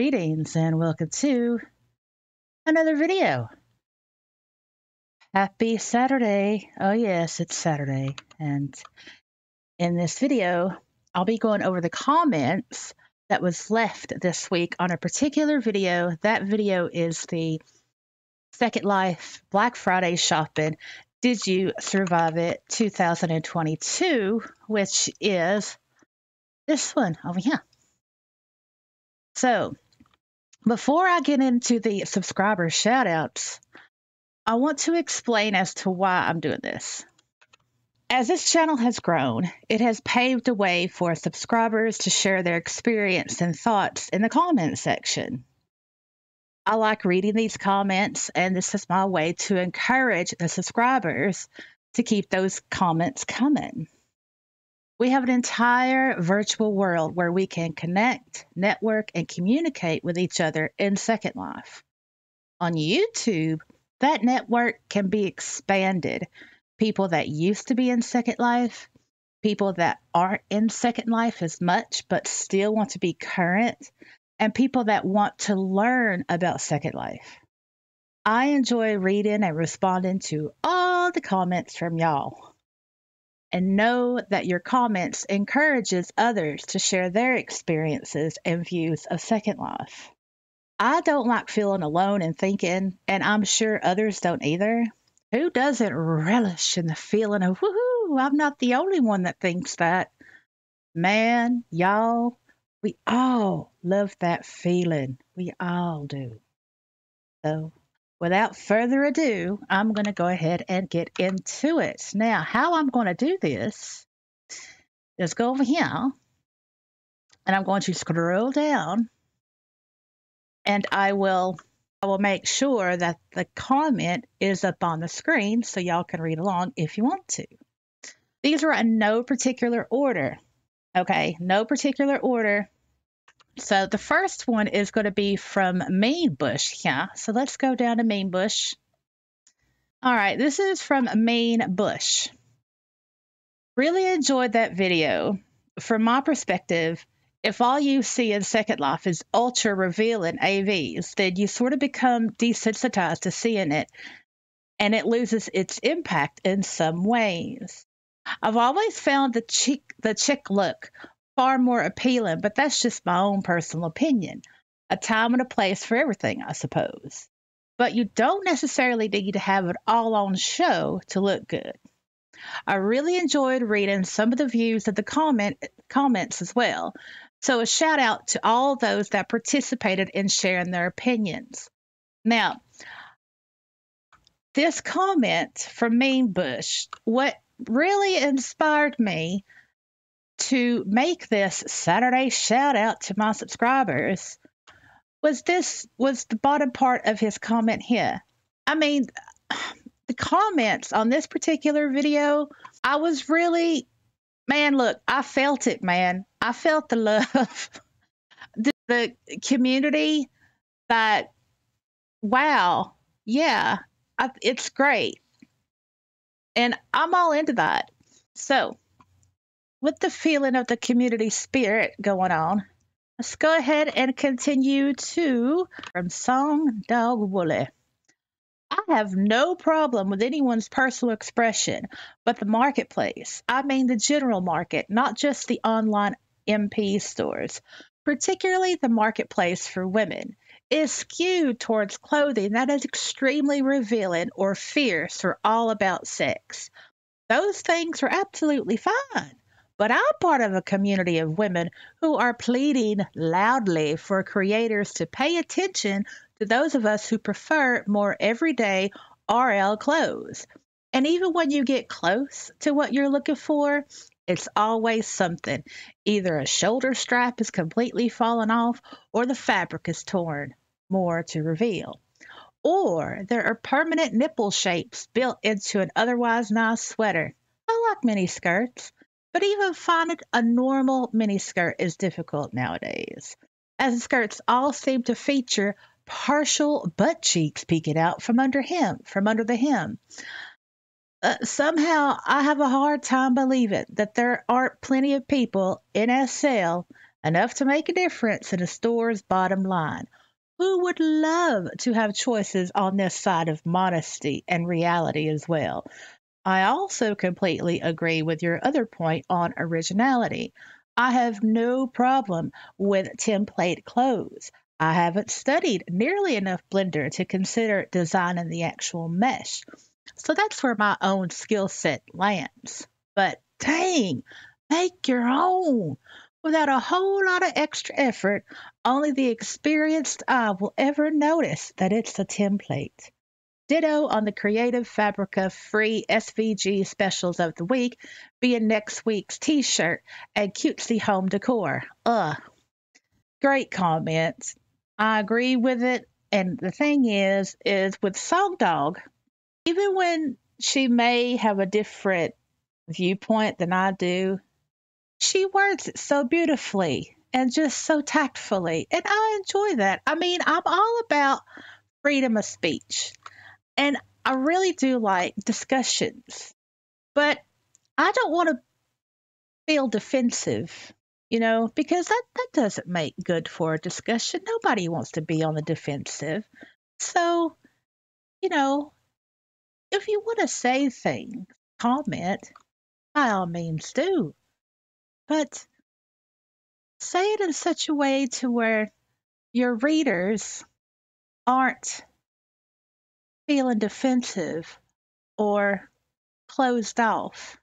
Greetings and welcome to another video. Happy Saturday. Oh yes, it's Saturday. And in this video, I'll be going over the comments that was left this week on a particular video. That video is the Secondlife Black Friday shopping. Did you survive it 2022, which is this one over here. So, before I get into the subscriber shoutouts, I want to explain as to why I'm doing this. As this channel has grown, it has paved the way for subscribers to share their experience and thoughts in the comment section. I like reading these comments, and this is my way to encourage the subscribers to keep those comments coming. We have an entire virtual world where we can connect, network, and communicate with each other in Secondlife. On YouTube, that network can be expanded. People that used to be in Secondlife, people that aren't in Secondlife as much but still want to be current, and people that want to learn about Secondlife. I enjoy reading and responding to all the comments from y'all. And know that your comments encourages others to share their experiences and views of Secondlife. I don't like feeling alone and thinking, and I'm sure others don't either. Who doesn't relish in the feeling of, woohoo, I'm not the only one that thinks that. Man, y'all, we all love that feeling. We all do. So, without further ado, I'm going to go ahead and get into it. Now, how I'm going to do this is go over here, and I'm going to scroll down, and I will make sure that the comment is up on the screen so y'all can read along if you want to. These are in no particular order, okay? No particular order. So the first one is going to be from Mean Bush here. So let's go down to Mean Bush. All right, this is from Mean Bush. Really enjoyed that video. From my perspective, if all you see in Secondlife is ultra revealing AVs, then you sort of become desensitized to seeing it, and it loses its impact in some ways. I've always found the chick look far more appealing, but that's just my own personal opinion. A time and a place for everything, I suppose. But you don't necessarily need to have it all on show to look good. I really enjoyed reading some of the views of the comments as well. So a shout out to all those that participated in sharing their opinions. Now, this comment from Mean Bush, what really inspired me to make this Saturday shout out to my subscribers was the bottom part of his comment here. I mean, the comments on this particular video, I was really, man, look, I felt it, man. I felt the love, the community that, wow, yeah, it's great. And I'm all into that. So, with the feeling of the community spirit going on, let's go ahead and continue from Song Dog Wooly. I have no problem with anyone's personal expression, but the marketplace, I mean the general market, not just the online MP stores, particularly the marketplace for women, is skewed towards clothing that is extremely revealing or fierce or all about sex. Those things are absolutely fine. But I'm part of a community of women who are pleading loudly for creators to pay attention to those of us who prefer more everyday RL clothes. And even when you get close to what you're looking for, it's always something. Either a shoulder strap is completely fallen off or the fabric is torn, more to reveal. Or there are permanent nipple shapes built into an otherwise nice sweater. I like mini skirts. But even finding a normal miniskirt is difficult nowadays, as the skirts all seem to feature partial butt cheeks peeking out from under the hem. Somehow, I have a hard time believing that there aren't plenty of people in SL enough to make a difference in a store's bottom line. Who would love to have choices on this side of modesty and reality as well? I also completely agree with your other point on originality. I have no problem with template clothes. I haven't studied nearly enough Blender to consider designing the actual mesh. So that's where my own skill set lands. But dang, make your own without a whole lot of extra effort. Only the experienced eye will ever notice that it's a template. Ditto on the Creative Fabrica free SVG specials of the week being next week's t-shirt and cutesy home decor. Great comment. I agree with it. And the thing is with Song Dog, even when she may have a different viewpoint than I do, she words it so beautifully and just so tactfully. And I enjoy that. I mean, I'm all about freedom of speech. And I really do like discussions, but I don't want to feel defensive, because that doesn't make good for a discussion. Nobody wants to be on the defensive. So, you know, if you want to say things, comment, by all means do. But say it in such a way to where your readers aren't feeling defensive or closed off.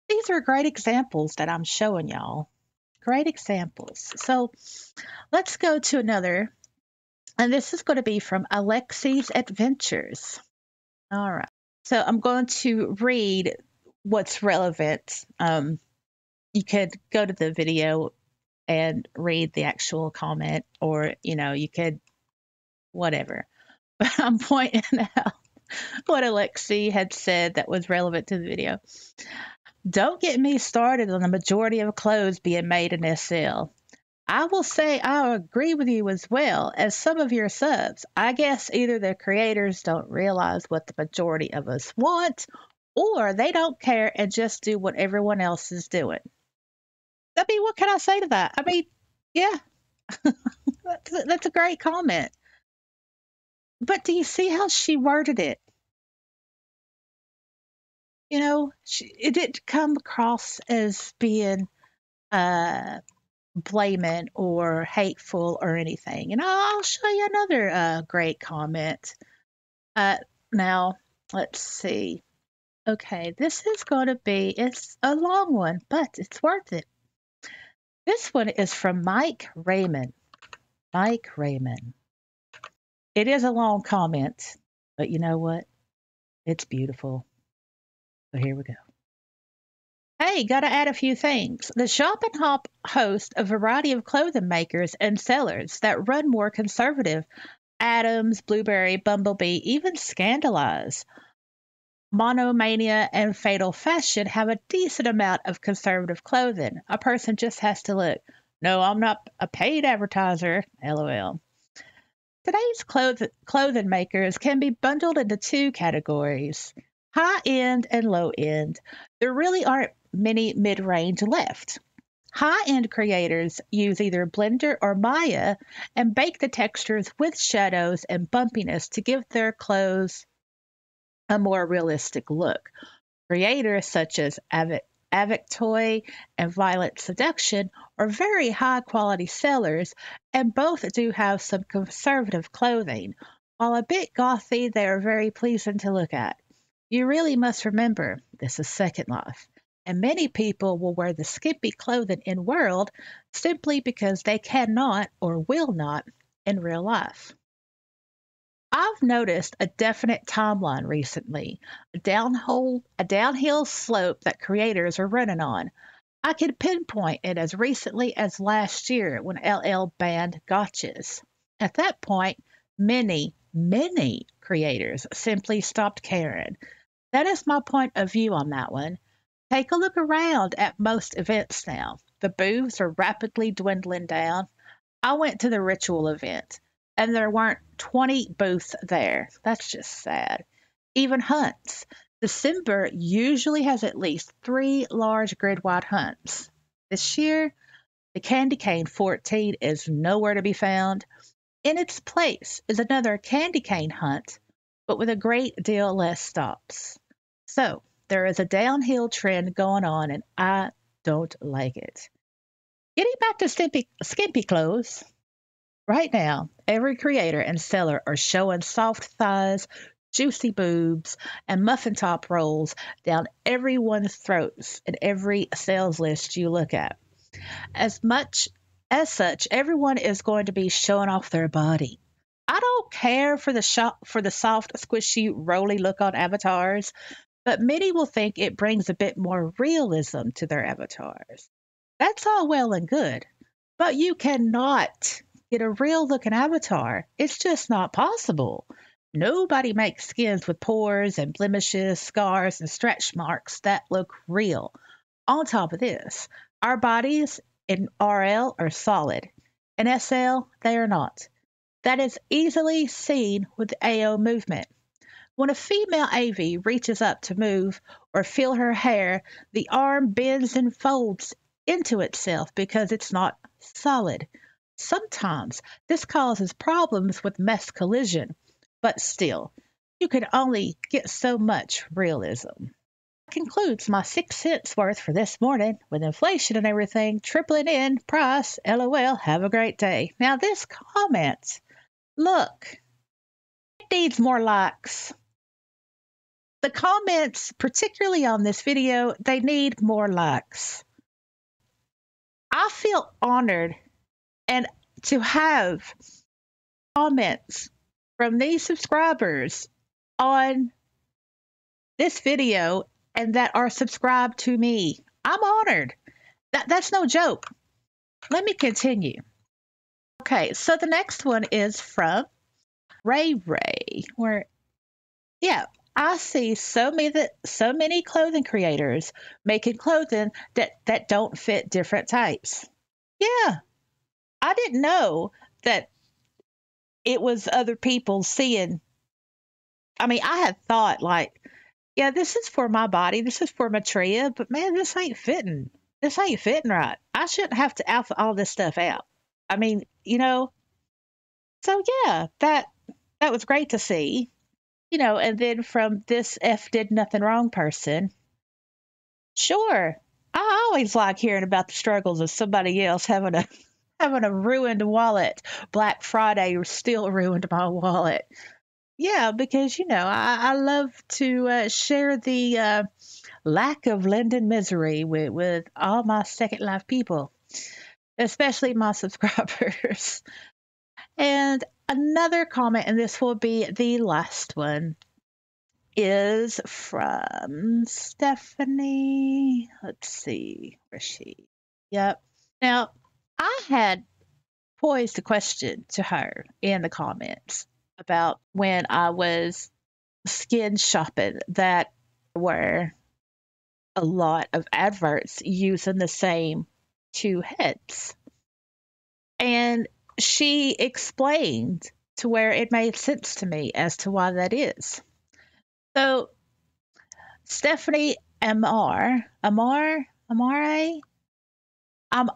These are great examples that I'm showing y'all. Great examples. So let's go to another. And this is going to be from Alexi's Adventures. All right. So I'm going to read what's relevant. You could go to the video and read the actual comment, or, you could whatever. But I'm pointing out what Alexi had said that was relevant to the video. Don't get me started on the majority of clothes being made in SL. I will say I agree with you as well as some of your subs. I guess either the creators don't realize what the majority of us want, or they don't care and just do what everyone else is doing. I mean, what can I say to that? I mean, yeah, that's a great comment. But do you see how she worded it? It didn't come across as being blaming or hateful or anything. And I'll show you another great comment. Now, let's see. Okay, this is going to be, it's a long one, but it's worth it. This one is from Mike Raymond. Mike Raymond. It is a long comment, but you know what? It's beautiful. So here we go. Hey, gotta add a few things. The Shop and Hop hosts a variety of clothing makers and sellers that run more conservative. Adams, Blueberry, Bumblebee, even Scandalize. Monomania and Fatal Fashion have a decent amount of conservative clothing. A person just has to look. No, I'm not a paid advertiser. LOL. Today's clothing makers can be bundled into two categories, high end and low end. There really aren't many mid range left. High end creators use either Blender or Maya and bake the textures with shadows and bumpiness to give their clothes a more realistic look. Creators such as Avictoy and Violet Seduction are very high quality sellers, and both do have some conservative clothing. While a bit gothy, they are very pleasing to look at. You really must remember, this is Secondlife, and many people will wear the skimpy clothing in world simply because they cannot or will not in real life. I've noticed a definite timeline recently, a downhill slope that creators are running on. I could pinpoint it as recently as last year when LL banned gotchas. At that point, many creators simply stopped caring. That is my point of view on that one. Take a look around at most events now. The booths are rapidly dwindling down. I went to the Ritual event, and there weren't 20 booths there. That's just sad. Even hunts. December usually has at least 3 large grid-wide hunts. This year, The candy cane 14 is nowhere to be found. In its place is another candy cane hunt, but with a great deal less stops. So there is a downhill trend going on, and I don't like it. Getting back to skimpy clothes, right now, every creator and seller are showing soft thighs, juicy boobs, and muffin top rolls down everyone's throats in every sales list you look at. As such, everyone is going to be showing off their body. I don't care for the soft, squishy, roly look on avatars, but many will think it brings a bit more realism to their avatars. That's all well and good, but you cannot get a real looking avatar. It's just not possible. Nobody makes skins with pores and blemishes, scars, and stretch marks that look real. On top of this, our bodies in RL are solid. In SL, they are not. That is easily seen with AO movement. When a female AV reaches up to move or feel her hair, the arm bends and folds into itself because it's not solid. Sometimes this causes problems with mesh collision, but still, you can only get so much realism. That concludes my 6 cents worth for this morning. With inflation and everything tripling in price, LOL, have a great day. Now this comment, look, it needs more likes. The comments, particularly on this video, they need more likes. I feel honored and to have comments from these subscribers on this video and that are subscribed to me. I'm honored. That's no joke. Let me continue. Okay, so the next one is from Ray. I see so many clothing creators making clothing that don't fit different types. Yeah, I didn't know that it was other people seeing. I mean, I had thought like, yeah, this is for my body, this is for Maitreya, but man, this ain't fitting. This ain't fitting right. I shouldn't have to alpha all this stuff out. I mean, so yeah, that was great to see. And then from this F did nothing wrong person, sure, I always like hearing about the struggles of somebody else having a ruined wallet. Black Friday still ruined my wallet. Yeah, because I love to share the lack of Linden misery with all my Secondlife people, especially my subscribers. And another comment, and this will be the last one, is from Stephanie. Let's see, where's she? Yep. Now, I had posed a question to her in the comments about when I was skin shopping that were a lot of adverts using the same two heads. And she explained to where it made sense to me as to why that is. So, Stephanie Amare, I'm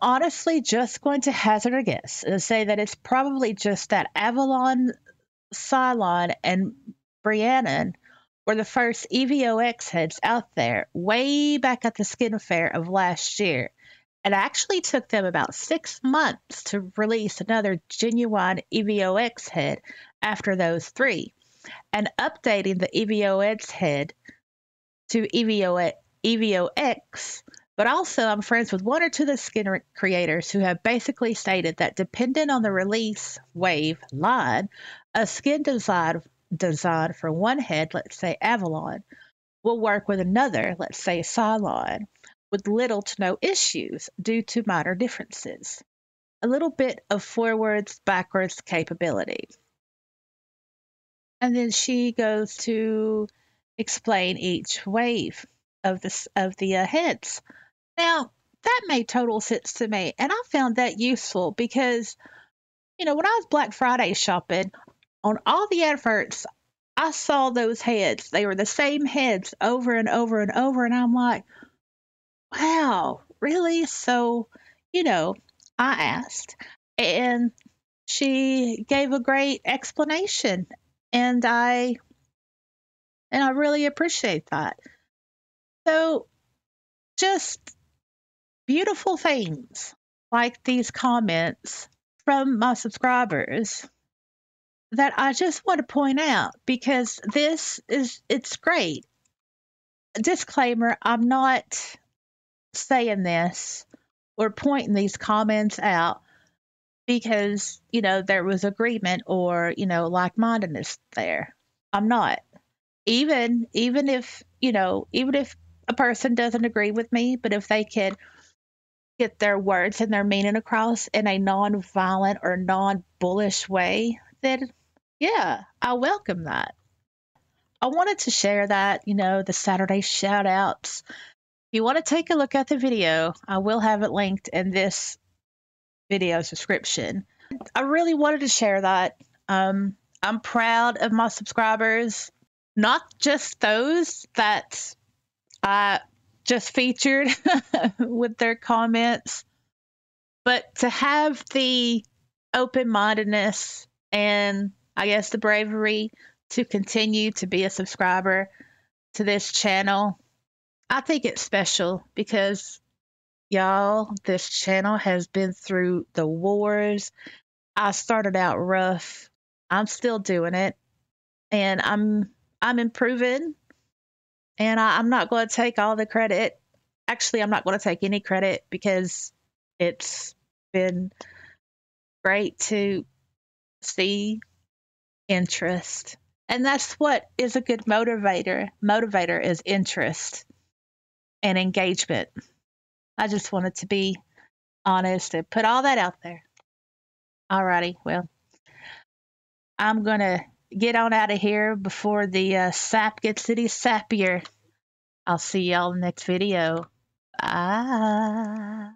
honestly just going to hazard a guess and say that it's probably just that Avalon, Cylon, and Briannon were the first EVOX heads out there way back at the skin fair of last year. It actually took them about 6 months to release another genuine EVOX head after those three, and updating the EVOX head to EVOX. But also, I'm friends with one or two of the skin creators who have basically stated that depending on the release wave line, a skin design for one head, let's say Avalon, will work with another, let's say Cylon, with little to no issues due to minor differences. A little bit of forwards, backwards capability. And then she goes to explain each wave of the heads. Now, that made total sense to me, and I found that useful because, when I was Black Friday shopping, on all the adverts, I saw those heads. They were the same heads over and over and over, and I'm like, wow, really? So, I asked, and she gave a great explanation, and I really appreciate that. So just beautiful things like these comments from my subscribers that I just want to point out because it's great. Disclaimer, I'm not saying this or pointing these comments out because, there was agreement or, like-mindedness there. I'm not. Even if, even if a person doesn't agree with me, but if they can get their words and their meaning across in a non-violent or non-bullish way, then yeah, I welcome that. I wanted to share that, the Saturday shout outs. If you want to take a look at the video, I will have it linked in this video description. I really wanted to share that. I'm proud of my subscribers, not just those that I just featured with their comments, but to have the open-mindedness and I guess the bravery to continue to be a subscriber to this channel. I think it's special because, y'all, this channel has been through the wars. I started out rough. I'm still doing it, and I'm improving. And I'm not going to take all the credit. Actually, I'm not going to take any credit because it's been great to see interest. And that's what is a good motivator. Motivator is interest and engagement. I just wanted to be honest and put all that out there. Alrighty, well, I'm going to get on out of here before the sap gets any sappier. I'll see y'all in the next video. Bye.